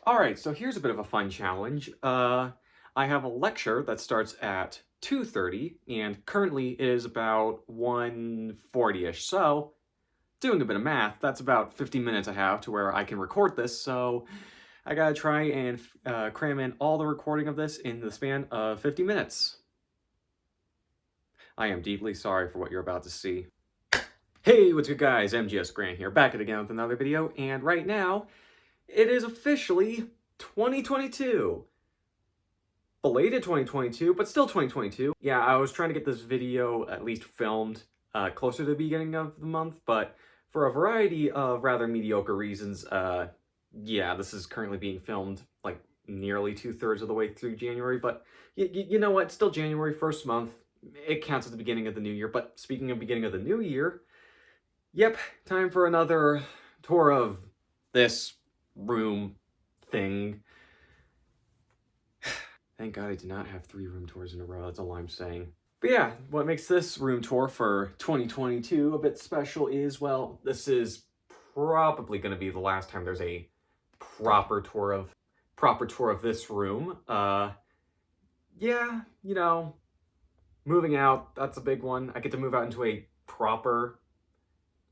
Alright, so here's a bit of a fun challenge. I have a lecture that starts at 2:30, and currently it is about 1:40-ish, so doing a bit of math, that's about 50 minutes I have to where I can record this, so I gotta try and cram in all the recording of this in the span of 50 minutes. I am deeply sorry for what you're about to see. Hey, what's good guys? MGS Grant here, back at it again with another video, and right now, it is officially 2022. Belated 2022, but still 2022. Yeah, I was trying to get this video at least filmed closer to the beginning of the month, but for a variety of rather mediocre reasons, yeah, this is currently being filmed like nearly 2/3 of the way through January, but you know what? Still January, first month. It counts at the beginning of the new year, but speaking of beginning of the new year, yep, time for another tour of this room thing. Thank God I did not have 3 room tours in a row, that's all I'm saying. But yeah, what makes this room tour for 2022 a bit special is, well, this is probably going to be the last time there's a proper tour of this room. Yeah, you know, moving out, that's a big one. I get to move out into a proper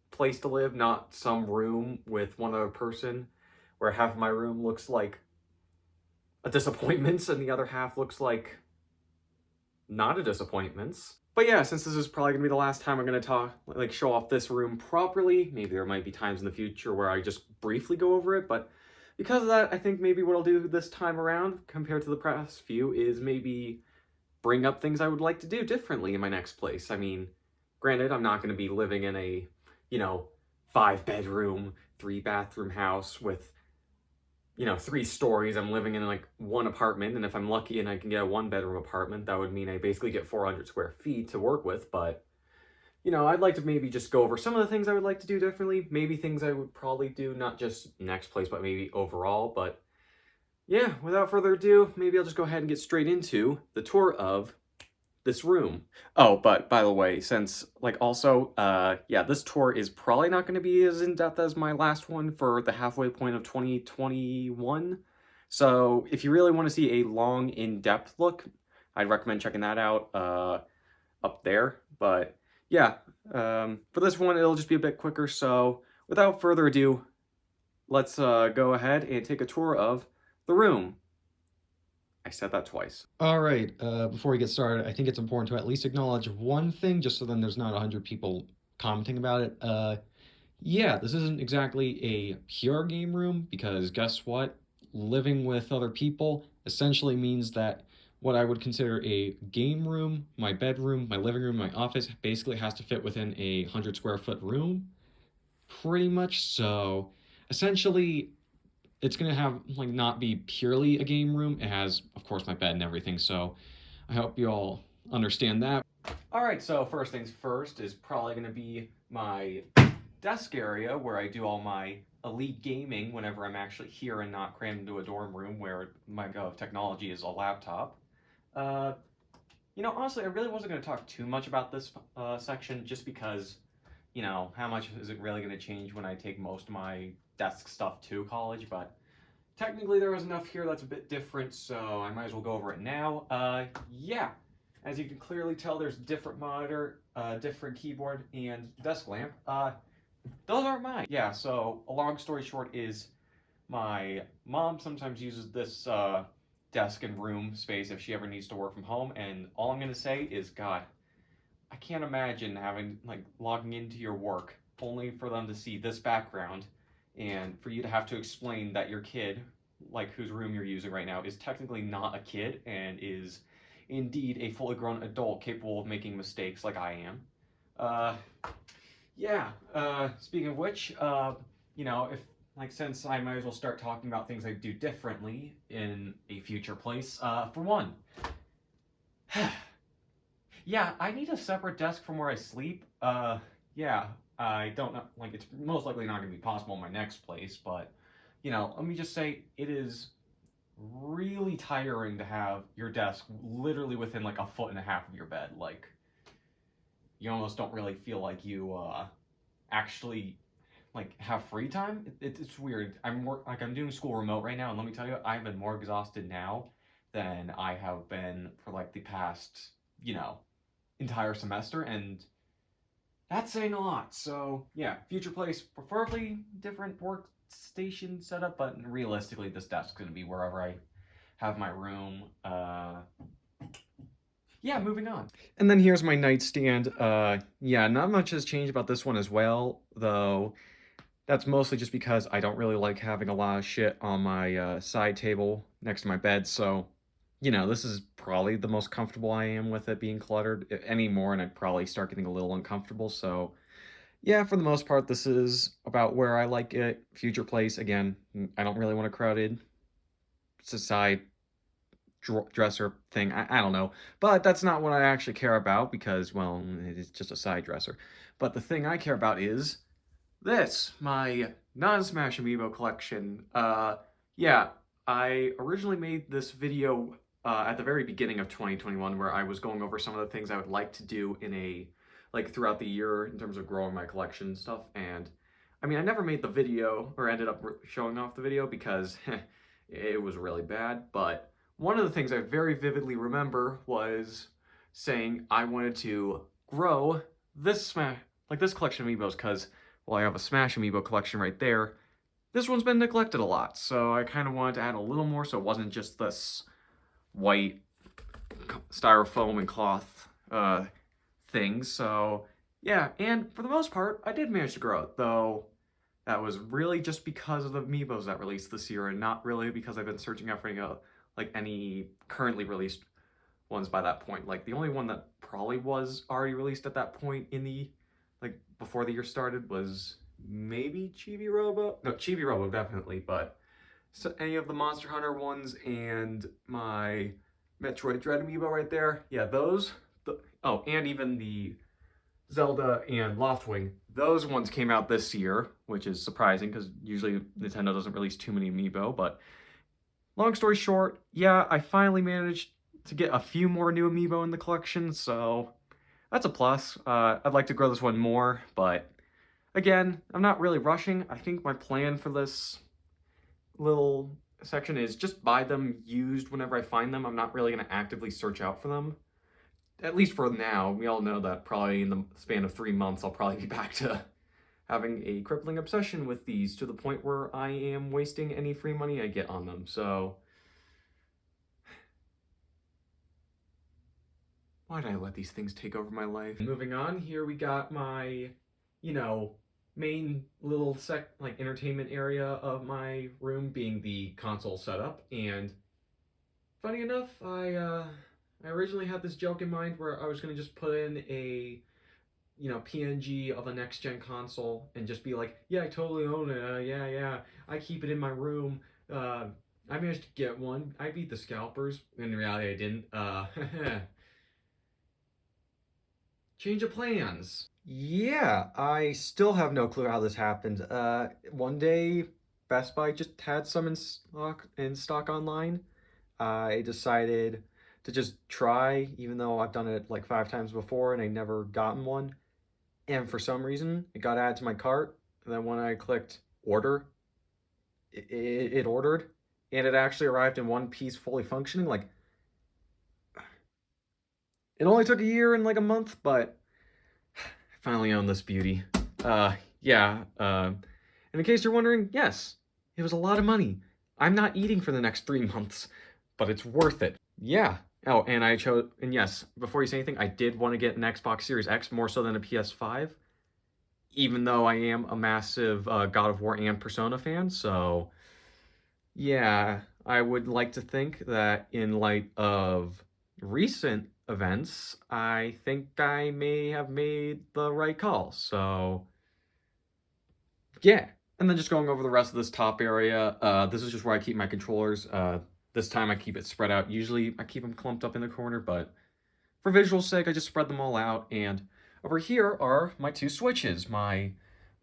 place to live, not some room with one other person where half of my room looks like a disappointment and the other half looks like not a disappointment. But yeah, since this is probably gonna be the last time I'm gonna show off this room properly, maybe there might be times in the future where I just briefly go over it, but because of that, I think maybe what I'll do this time around, compared to the past few, is maybe bring up things I would like to do differently in my next place. I mean, granted, I'm not gonna be living in a, 5-bedroom, 3-bathroom house with 3 stories. I'm living in like one apartment, and if I'm lucky and I can get a 1-bedroom apartment, that would mean I basically get 400 square feet to work with. But, I'd like to maybe just go over some of the things I would like to do differently, maybe things I would probably do, not just next place, but maybe overall. But yeah, without further ado, maybe I'll just go ahead and get straight into the tour of this room. Oh, but by the way, since, yeah, this tour is probably not going to be as in-depth as my last one for the halfway point of 2021. So if you really want to see a long, in-depth look, I'd recommend checking that out up there. But yeah, for this one, it'll just be a bit quicker. So without further ado, let's go ahead and take a tour of the room. I said that twice. All right, before we get started, I think it's important to at least acknowledge one thing, just so then there's not 100 people commenting about it. Yeah, this isn't exactly a pure game room, because guess what? Living with other people essentially means that what I would consider a game room, my bedroom, my living room, my office, basically has to fit within a 100 square foot room, pretty much. So essentially, it's gonna have not be purely a game room. It has, of course, my bed and everything. So I hope you all understand that. All right, so first things first is probably going to be my desk area where I do all my elite gaming whenever I'm actually here and not crammed into a dorm room where my technology is a laptop. Honestly, I really wasn't going to talk too much about this section just because, how much is it really going to change when I take most of my desk stuff to college, but technically there was enough here that's a bit different, so I might as well go over it now. Yeah, as you can clearly tell, there's a different monitor, different keyboard, and desk lamp. Those aren't mine. Yeah, so a long story short is my mom sometimes uses this desk and room space if she ever needs to work from home, and all I'm gonna say is, God, I can't imagine having, logging into your work only for them to see this background and for you to have to explain that your kid, whose room you're using right now, is technically not a kid and is indeed a fully grown adult capable of making mistakes like I am. Yeah, speaking of which, since I might as well start talking about things I do differently in a future place, for one, yeah, I need a separate desk from where I sleep. Yeah, I don't know, it's most likely not going to be possible in my next place, but, let me just say, it is really tiring to have your desk literally within, 1.5 feet of your bed. You almost don't really feel like you, actually like have free time. It's weird. I'm doing school remote right now, and let me tell you, I've been more exhausted now than I have been for like the past, you know, entire semester, and that's saying a lot. So yeah, future place, preferably different workstation setup, but realistically, this desk's gonna be wherever I have my room. Yeah, moving on. And then here's my nightstand. Yeah, not much has changed about this one as well, though. That's mostly just because I don't really like having a lot of shit on my side table next to my bed, so, you know, this is probably the most comfortable I am with it being cluttered. Any more, and I'd probably start getting a little uncomfortable, so yeah, for the most part, this is about where I like it. Future place, again, I don't really want a crowded side dresser thing. I don't know. But that's not what I actually care about because, well, it is just a side dresser. But the thing I care about is this, my non-Smash Amiibo collection. Yeah, I originally made this video at the very beginning of 2021 where I was going over some of the things I would like to do in a, like throughout the year in terms of growing my collection and stuff. And I mean, I never made the video or ended up showing off the video because it was really bad. But one of the things I very vividly remember was saying I wanted to grow this this collection of amiibos because, well, I have a Smash amiibo collection right there. This one's been neglected a lot, so I kind of wanted to add a little more so it wasn't just this white styrofoam and cloth thing. So yeah, and for the most part, I did manage to grow it, though that was really just because of the amiibos that released this year and not really because I've been searching out for any currently released ones by that point. Like the only one that probably was already released at that point in the before the year started was maybe Chibi Robo. No, Chibi Robo definitely, but so any of the Monster Hunter ones and my Metroid Dread amiibo right there. Yeah, those. Oh, and even the Zelda and Loftwing. Those ones came out this year, which is surprising because usually Nintendo doesn't release too many amiibo, but long story short, yeah, I finally managed to get a few more new amiibo in the collection, so that's a plus. I'd like to grow this one more, but again, I'm not really rushing. I think my plan for this little section is just buy them used whenever I find them. I'm not really going to actively search out for them. At least for now. We all know that probably in the span of 3 months, I'll probably be back to having a crippling obsession with these to the point where I am wasting any free money I get on them. So why did I let these things take over my life? Moving on, here we got my, main little entertainment area of my room being the console setup. And funny enough, I originally had this joke in mind where I was gonna just put in a PNG of a next-gen console and just be like, yeah, I totally own it, yeah, I keep it in my room, I managed to get one, I beat the scalpers, in reality I didn't, change of plans. Yeah, I still have no clue how this happened. One day, Best Buy just had some in stock online. I decided to just try, even though I've done it like 5 times before and I never gotten one. And for some reason, it got added to my cart. And then when I clicked order, it ordered, and it actually arrived in one piece, fully functioning. Like, it only took a year and like a month, but I finally own this beauty. Yeah. And in case you're wondering, yes, it was a lot of money. I'm not eating for the next 3 months, but it's worth it. Yeah. Oh, and and yes, before you say anything, I did want to get an Xbox Series X more so than a PS5, even though I am a massive God of War and Persona fan. So, yeah, I would like to think that in light of recent events, I think I may have made the right call. So, yeah. And then just going over the rest of this top area, this is just where I keep my controllers. This time I keep it spread out. Usually I keep them clumped up in the corner, but for visual sake, I just spread them all out. And over here are my 2 switches. My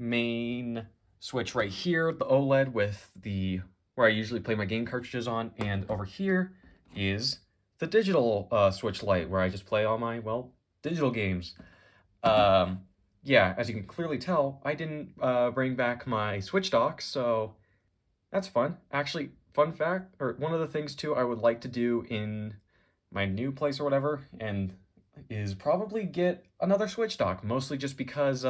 main switch right here, the OLED with where I usually play my game cartridges on. And over here is the digital Switch Lite, where I just play all my, digital games. yeah, as you can clearly tell, I didn't bring back my Switch dock, so that's fun. Actually, fun fact, or one of the things too I would like to do in my new place or whatever, and is probably get another Switch dock, mostly just because,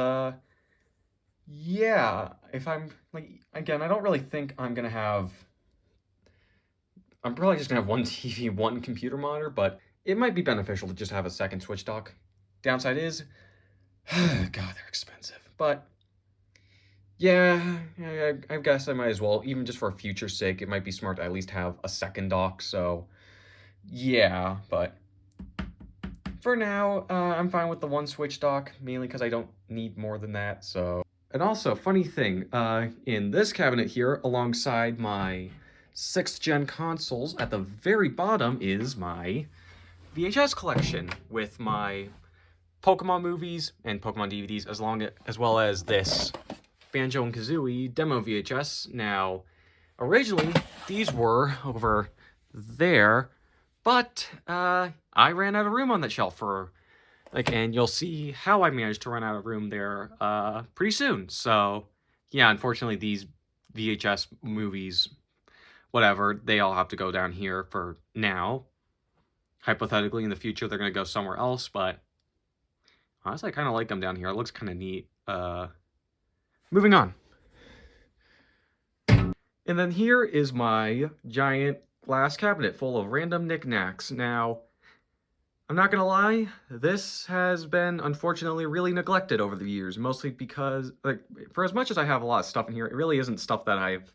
yeah, if I'm, like, again, I don't really think I'm gonna have, I'm probably just gonna have one TV, one computer monitor, but it might be beneficial to just have a second Switch dock. Downside is, God, they're expensive, but yeah, I guess I might as well, even just for future's sake, it might be smart to at least have a second dock, so yeah, but for now, I'm fine with the one Switch dock, mainly because I don't need more than that, so. And also, funny thing, in this cabinet here, alongside my 6th gen consoles, at the very bottom is my VHS collection with my Pokemon movies and Pokemon DVDs, as well as this Banjo and Kazooie demo VHS. Now, originally, these were over there, but I ran out of room on that shelf for, like, and you'll see how I managed to run out of room there pretty soon. So, yeah, unfortunately, these VHS movies, whatever, they all have to go down here for now. Hypothetically, in the future, they're going to go somewhere else, but honestly, I kind of like them down here. It looks kind of neat. Moving on. And then here is my giant glass cabinet full of random knickknacks. Now, I'm not gonna lie, this has been unfortunately really neglected over the years, mostly because, like, for as much as I have a lot of stuff in here, it really isn't stuff that I've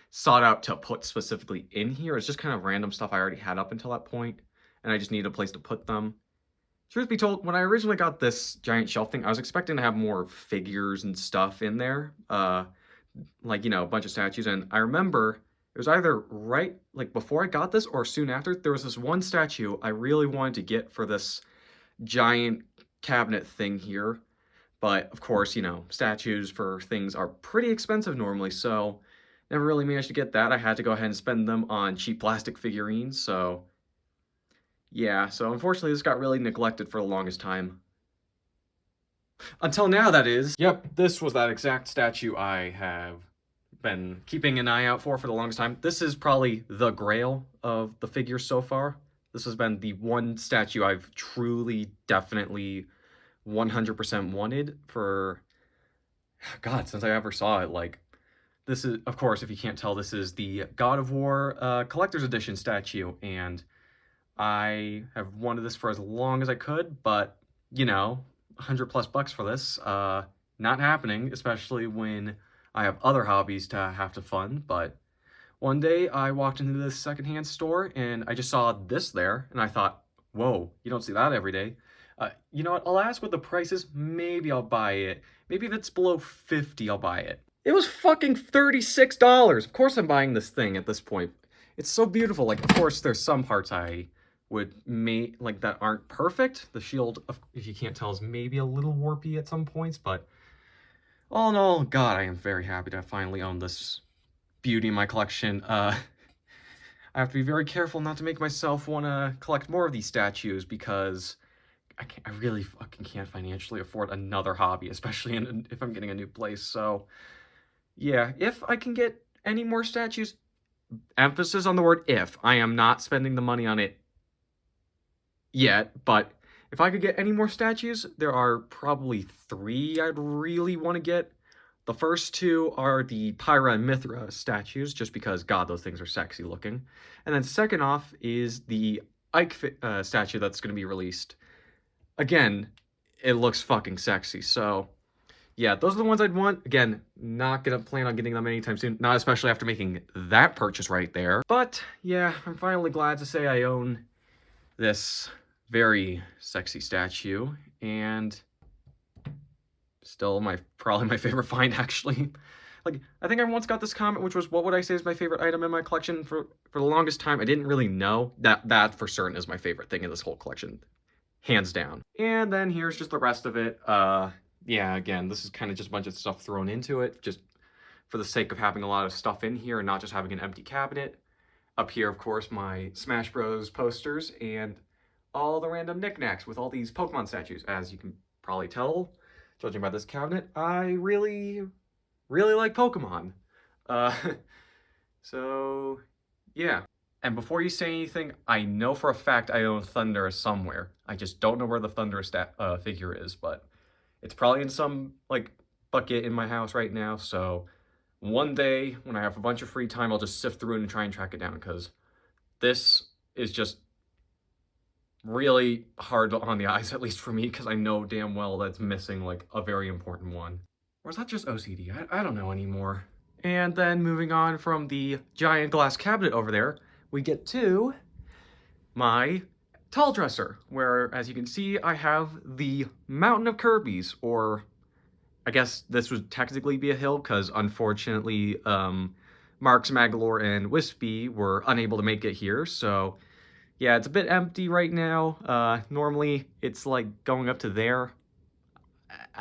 sought out to put specifically in here. It's just kind of random stuff I already had up until that point, and I just needed a place to put them. Truth be told, when I originally got this giant shelf thing, I was expecting to have more figures and stuff in there, like, you know, a bunch of statues, and I remember it was either right, like, before I got this or soon after, there was this one statue I really wanted to get for this giant cabinet thing here, but of course, you know, statues for things are pretty expensive normally, so never really managed to get that. I had to go ahead and spend them on cheap plastic figurines, so yeah, so unfortunately this got really neglected for the longest time. Until now, that is. Yep, this was that exact statue I have been keeping an eye out for the longest time. This is probably the grail of the figures so far. This has been the one statue I've truly, definitely 100% wanted for, God, since I ever saw it. Like, this is, of course, if you can't tell, this is the God of War Collector's Edition statue, and I have wanted this for as long as I could, but, you know, 100 plus bucks for this, not happening, especially when I have other hobbies to have to fund. But one day I walked into this secondhand store and I just saw this there, and I thought, whoa, you don't see that every day. You know what, I'll ask what the price is, maybe I'll buy it. Maybe if it's below 50, I'll buy it. It was fucking $36. Of course I'm buying this thing at this point. It's so beautiful. Like, of course, there's some parts I would make, like, that aren't perfect. The shield, if you can't tell, is maybe a little warpy at some points, but all in all, God, I am very happy to finally own this beauty in my collection. I have to be very careful not to make myself want to collect more of these statues, because I really fucking can't financially afford another hobby, especially if I'm getting a new place. So yeah, if I can get any more statues, emphasis on the word if, I am not spending the money on it yet, but if I could get any more statues, there are probably 3 I'd really want to get. The first 2 are the Pyra and Mithra statues, just because, God, those things are sexy looking. And then second off is the Ike statue that's going to be released. Again, it looks fucking sexy, so yeah, those are the ones I'd want. Again, not gonna plan on getting them anytime soon, not especially after making that purchase right there. But yeah, I'm finally glad to say I own this very sexy statue, and still probably my favorite find, actually. Like, I think I once got this comment, which was, what would I say is my favorite item in my collection? For the longest time, I didn't really know. That for certain is my favorite thing in this whole collection, hands down. And then here's just the rest of it. Yeah, again, this is kind of just a bunch of stuff thrown into it, just for the sake of having a lot of stuff in here and not just having an empty cabinet. Up here, of course, my Smash Bros. Posters and all the random knickknacks with all these Pokemon statues. As you can probably tell, judging by this cabinet, I really like Pokemon. Uh, so, yeah. And before you say anything, I know for a fact I own Thundurus somewhere. I just don't know where the Thundurus figure is, but it's probably in some, like, bucket in my house right now, so one day, when I have a bunch of free time, I'll just sift through it and try and track it down, because this is just really hard on the eyes, at least for me, because I know damn well that's missing, like, a very important one. Or is that just OCD? I don't know anymore. And then moving on from the giant glass cabinet over there, we get to my tall dresser, where, as you can see, I have the Mountain of Kirby's, or I guess this would technically be a hill, because unfortunately, Marks, Magalore, and Wispy were unable to make it here, so yeah, it's a bit empty right now. Normally, it's like going up to there.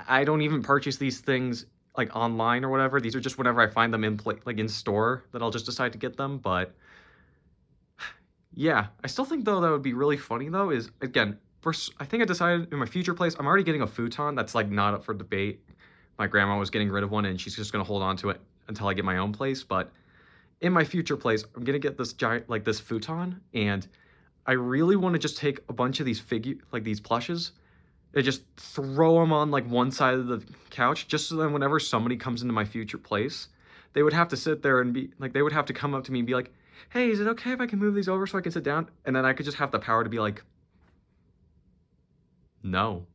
I don't even purchase these things like online or whatever. These are just whenever I find them in like in store that I'll just decide to get them, but yeah, I still think though that would be really funny though is, again, first, I think I decided in my future place, I'm already getting a futon that's like not up for debate. My grandma was getting rid of one and she's just gonna hold on to it until I get my own place, but in my future place, I'm gonna get this giant, like this futon, and I really want to just take a bunch of these these plushes and just throw them on like one side of the couch, just so then whenever somebody comes into my future place, they would have to sit there and be like, they would have to come up to me and be like, hey, is it okay if I can move these over so I can sit down? And then I could just have the power to be like, no,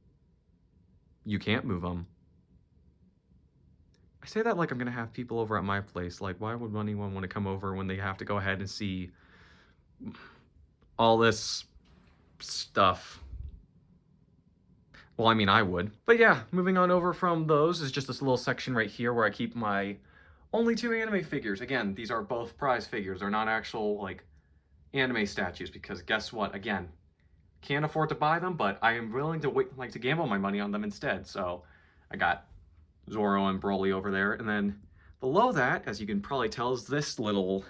you can't move them. I say that like I'm gonna have people over at my place. Like, why would anyone want to come over when they have to go ahead and see all this stuff? Well, I mean, I would. But yeah, moving on over from those is just this little section right here where I keep my only 2 anime figures. Again, these are both prize figures. They're not actual, like, anime statues, because guess what? Again, can't afford to buy them, but I am willing to to gamble my money on them instead. So I got Zoro and Broly over there, and then below that, as you can probably tell, is this little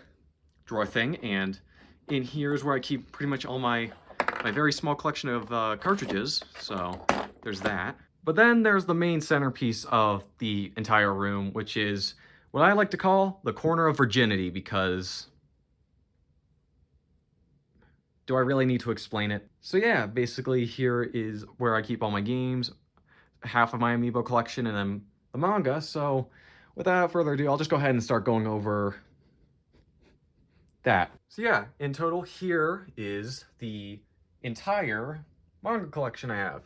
drawer thing, and in here is where I keep pretty much all my very small collection of cartridges, so there's that. But then there's the main centerpiece of the entire room, which is what I like to call the corner of virginity, because do I really need to explain it? So yeah, basically here is where I keep all my games, half of my amiibo collection, and then the manga. So without further ado, I'll just go ahead and start going over that. So yeah, in total, here is the entire manga collection I have.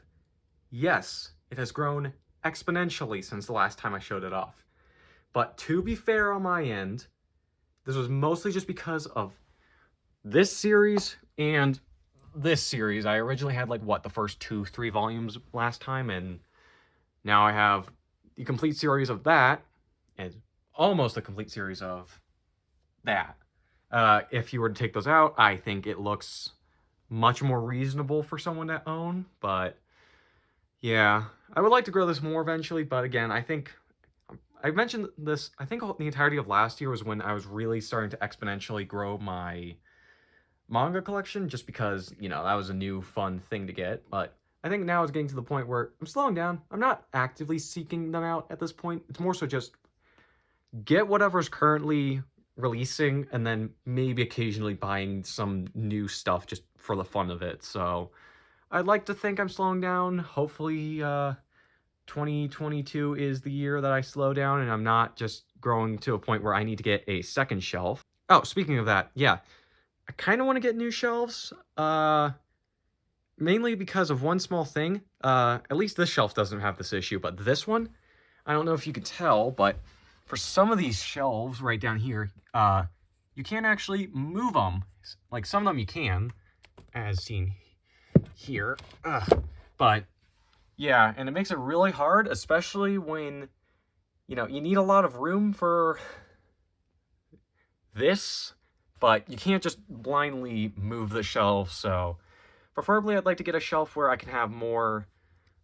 Yes, it has grown exponentially since the last time I showed it off. But to be fair on my end, this was mostly just because of this series and this series. I originally had like, what, the first 2-3 volumes last time, and now I have the complete series of that, and almost a complete series of that. If you were to take those out, I think it looks much more reasonable for someone to own, but yeah, I would like to grow this more eventually, but again, I think I mentioned this, I think the entirety of last year was when I was really starting to exponentially grow my manga collection, just because, you know, that was a new fun thing to get, but I think now it's getting to the point where I'm slowing down. I'm not actively seeking them out at this point. It's more so just get whatever's currently releasing, and then maybe occasionally buying some new stuff just for the fun of it. So I'd like to think I'm slowing down. Hopefully 2022 is the year that I slow down and I'm not just growing to a point where I need to get a second shelf. Oh, speaking of that, yeah, I kind of want to get new shelves, mainly because of one small thing. At least this shelf doesn't have this issue, but this one, I don't know if you can tell, but for some of these shelves right down here, you can't actually move them. Like, some of them you can, as seen here. But yeah, and it makes it really hard, especially when, you know, you need a lot of room for this, but you can't just blindly move the shelf. So preferably I'd like to get a shelf where I can have more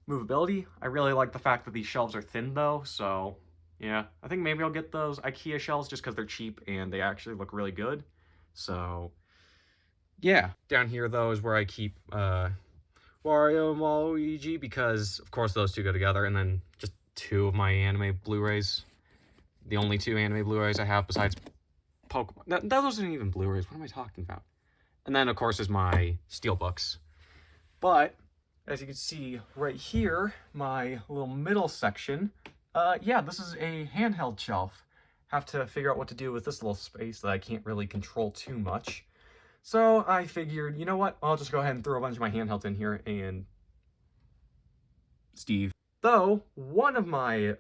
movability. I really like the fact that these shelves are thin though, so yeah, I think maybe I'll get those IKEA shelves just because they're cheap and they actually look really good. So yeah, down here though is where I keep Wario and Waluigi, because of course those two go together, and then just 2 of my anime Blu-rays. The only 2 anime Blu-rays I have besides Pokemon. That wasn't even Blu-rays. What am I talking about? And then, of course, is my Steelbooks. But, as you can see right here, my little middle section, yeah, this is a handheld shelf. Have to figure out what to do with this little space that I can't really control too much. So I figured, you know what, I'll just go ahead and throw a bunch of my handhelds in here, and Steve. Though, one of my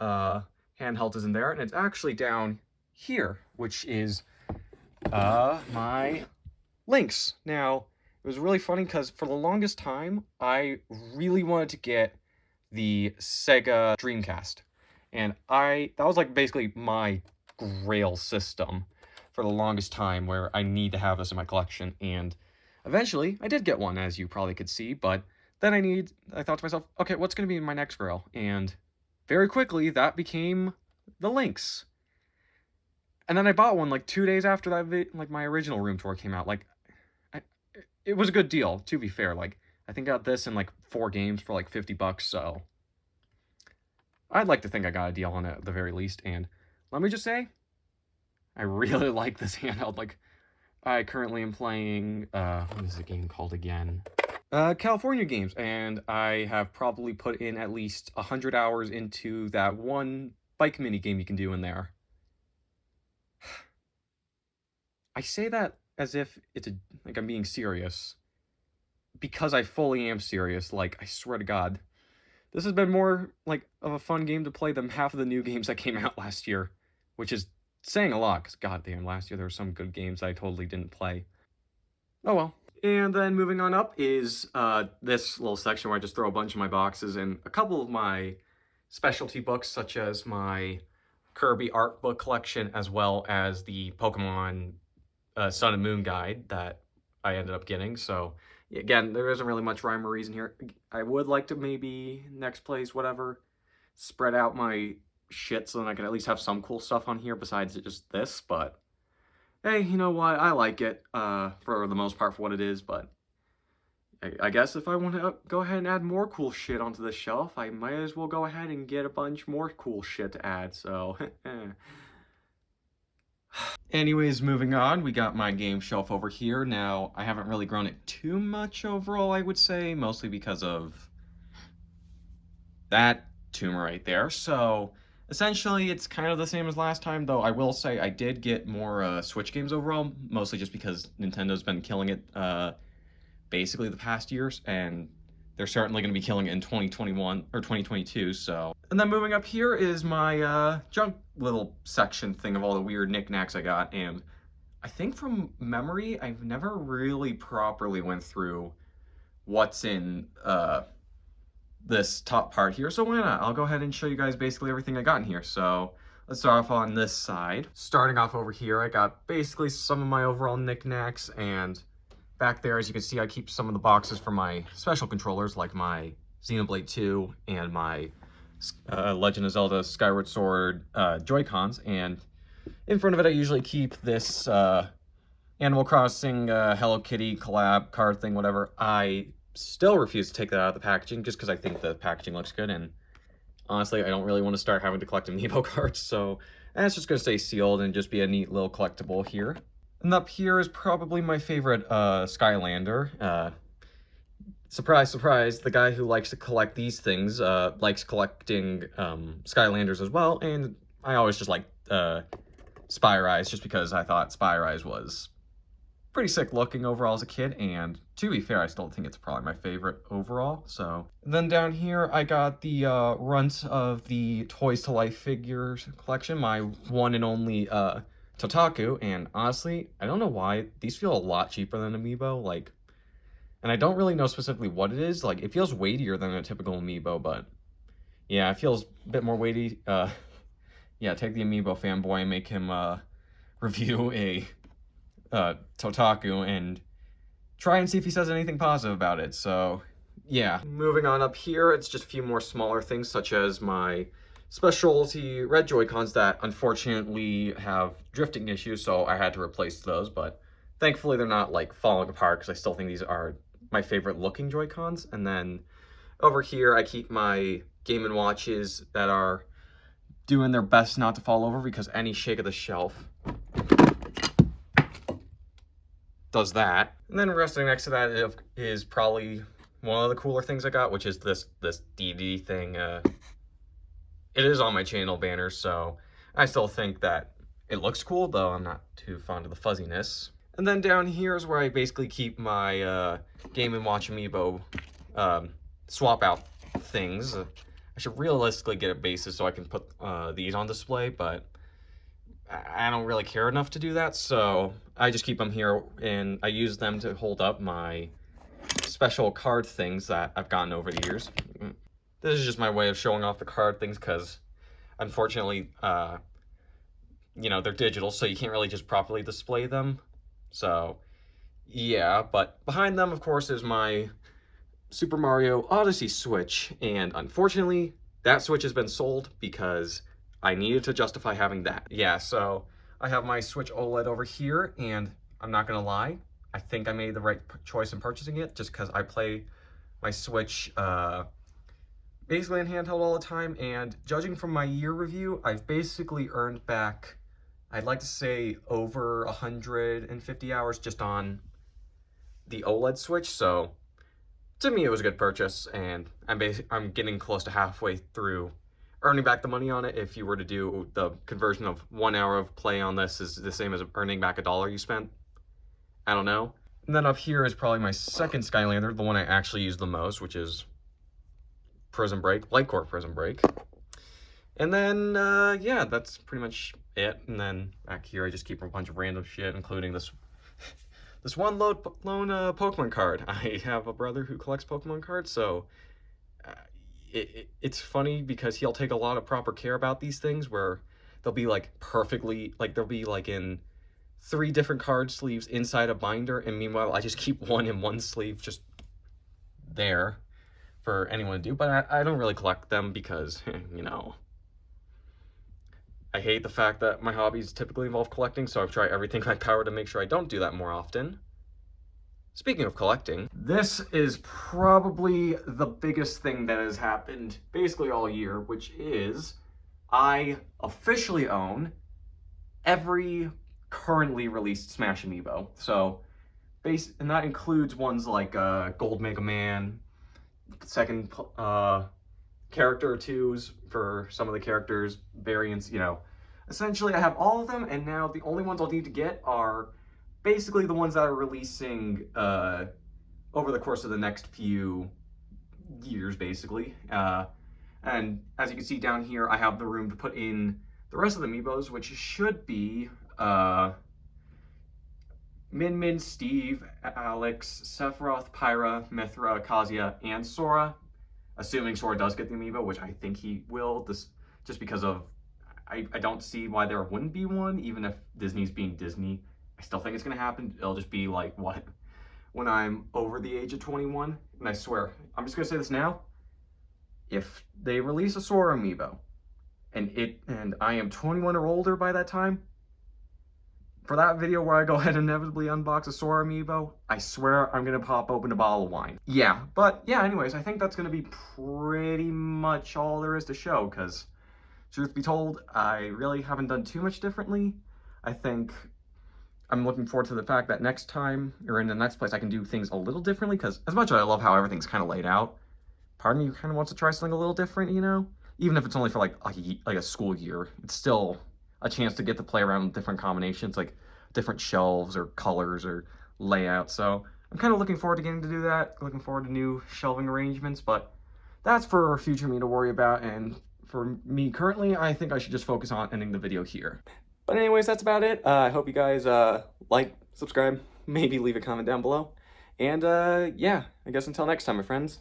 handhelds is in there, and it's actually down here, which is my Lynx. Now, it was really funny because for the longest time, I really wanted to get the Sega Dreamcast. And that was like basically my grail system for the longest time, where I need to have this in my collection. And eventually, I did get one, as you probably could see, but then I thought to myself, okay, what's going to be in my next grail? And very quickly, that became the Lynx. And then I bought one like 2 days after that, like my original room tour came out. Like, it was a good deal, to be fair. Like, I think I got this in like 4 games for like $50, so I'd like to think I got a deal on it at the very least. And let me just say, I really like this handheld. Like, I currently am playing, what is the game called again? California Games, and I have probably put in at least 100 hours into that one bike mini game you can do in there. I say that as if it's like I'm being serious, because I fully am serious. Like, I swear to God, this has been more like of a fun game to play than half of the new games that came out last year, which is saying a lot, because goddamn, last year there were some good games I totally didn't play. Oh well. And then moving on up is this little section where I just throw a bunch of my boxes and a couple of my specialty books, such as my Kirby art book collection, as well as the Pokemon Sun and Moon guide that I ended up getting. So again, there isn't really much rhyme or reason here. I would like to maybe next place, whatever, spread out my shit so that I can at least have some cool stuff on here besides just this, but hey, you know what, I like it for the most part for what it is. But I guess if I want to go ahead and add more cool shit onto the shelf, I might as well go ahead and get a bunch more cool shit to add, so anyways, moving on, we got my game shelf over here. Now, I haven't really grown it too much overall, I would say, mostly because of that tumor right there. So, essentially, it's kind of the same as last time, though I will say I did get more Switch games overall, mostly just because Nintendo's been killing it basically the past years, and they're certainly going to be killing it in 2021 or 2022, so. And then moving up here is my junk little section thing of all the weird knickknacks I got, and I think from memory, I've never really properly went through what's in this top part here, so why not? I'll go ahead and show you guys basically everything I got in here. So let's start off on this side. Starting off over here, I got basically some of my overall knickknacks, and back there, as you can see, I keep some of the boxes for my special controllers, like my Xenoblade 2 and my Legend of Zelda Skyward Sword Joy-Cons. And in front of it, I usually keep this Animal Crossing Hello Kitty collab card thing, whatever. I still refuse to take that out of the packaging just because I think the packaging looks good, and honestly, I don't really want to start having to collect amiibo cards, so that's just going to stay sealed and just be a neat little collectible here. And up here is probably my favorite Skylander. Surprise, surprise, the guy who likes to collect these things likes collecting Skylanders as well, and I always just like Spyrise just because I thought Spyrise was pretty sick looking overall as a kid, and to be fair, I still think it's probably my favorite overall. So then down here, I got the runt of the Toys to Life figures collection, my one and only Totaku, and honestly, I don't know why, these feel a lot cheaper than Amiibo, like, and I don't really know specifically what it is. Like, it feels weightier than a typical Amiibo, but yeah, it feels a bit more weighty. Yeah, take the Amiibo fanboy and make him review a Totaku and try and see if he says anything positive about it. So yeah, moving on up here, it's just a few more smaller things, such as my specialty red Joy-Cons that unfortunately have drifting issues, so I had to replace those, but thankfully they're not like falling apart because I still think these are my favorite looking Joy-Cons. And then over here, I keep my Game & Watches that are doing their best not to fall over, because any shake of the shelf does that. And then resting next to that is probably one of the cooler things I got, which is this DVD thing. It is on my channel banner, so I still think that it looks cool, though I'm not too fond of the fuzziness. And then down here is where I basically keep my Game & Watch Amiibo swap out things. I should realistically get a basis so I can put these on display, but I don't really care enough to do that, so I just keep them here, and I use them to hold up my special card things that I've gotten over the years. This is just my way of showing off the card things, because unfortunately, you know, they're digital, so you can't really just properly display them. So, yeah, but behind them, of course, is my Super Mario Odyssey Switch, and unfortunately, that Switch has been sold because I needed to justify having that. Yeah, so I have my Switch OLED over here, and I'm not gonna lie, I think I made the right choice in purchasing it, just because I play my Switch basically in handheld all the time, and judging from my year review, I've basically earned back, I'd like to say, over 150 hours just on the OLED Switch, so to me it was a good purchase, and I'm getting close to halfway through earning back the money on it. If you were to do the conversion of 1 hour of play on this is the same as earning back $1 you spent. I don't know. And then up here is probably my second Skylander, the one I actually use the most, which is Prison Break, Light Court Prison Break. And then, yeah, that's pretty much it. And then back here, I just keep a bunch of random shit, including this one lone Pokemon card. I have a brother who collects Pokemon cards, so it's funny because he'll take a lot of proper care about these things, where they'll be like perfectly, like they'll be like in 3 different card sleeves inside a binder, and meanwhile I just keep one in one sleeve just there for anyone to do. But I don't really collect them because, you know, I hate the fact that my hobbies typically involve collecting, so I've tried everything in my power to make sure I don't do that more often. Speaking of collecting, this is probably the biggest thing that has happened basically all year, which is I officially own every currently released Smash Amiibo. So, and that includes ones like Gold Mega Man, second character or twos for some of the characters, variants, you know. Essentially, I have all of them, and now the only ones I'll need to get are basically the ones that are releasing over the course of the next few years, basically. And as you can see down here, I have the room to put in the rest of the Amiibos, which should be Min, Steve, Alex, Sephiroth, Pyra, Mithra, Kazuya, and Sora. Assuming Sora does get the Amiibo, which I think he will, just because of, I don't see why there wouldn't be one, even if Disney's being Disney. I still think it's going to happen. It'll just be like, what? When I'm over the age of 21, and I swear, I'm just going to say this now, if they release a Sora Amiibo, and I am 21 or older by that time, for that video where I go ahead and inevitably unbox a Sora Amiibo, I swear I'm going to pop open a bottle of wine. Yeah, but yeah, anyways, I think that's going to be pretty much all there is to show, because truth be told, I really haven't done too much differently. I think I'm looking forward to the fact that next time, or in the next place, I can do things a little differently, because as much as I love how everything's kind of laid out, part of me kind of wants to try something a little different, you know? Even if it's only for like a school year, it's still a chance to get to play around with different combinations, like different shelves or colors or layouts. So I'm kind of looking forward to getting to do that, looking forward to new shelving arrangements, but that's for future me to worry about, and for me currently, I think I should just focus on ending the video here. But anyways, that's about it. I hope you guys like, subscribe, maybe leave a comment down below. And yeah, I guess until next time, my friends.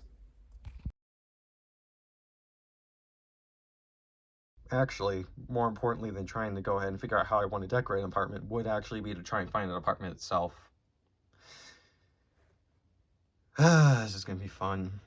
Actually, more importantly than trying to go ahead and figure out how I want to decorate an apartment would actually be to try and find an apartment itself. This is going to be fun.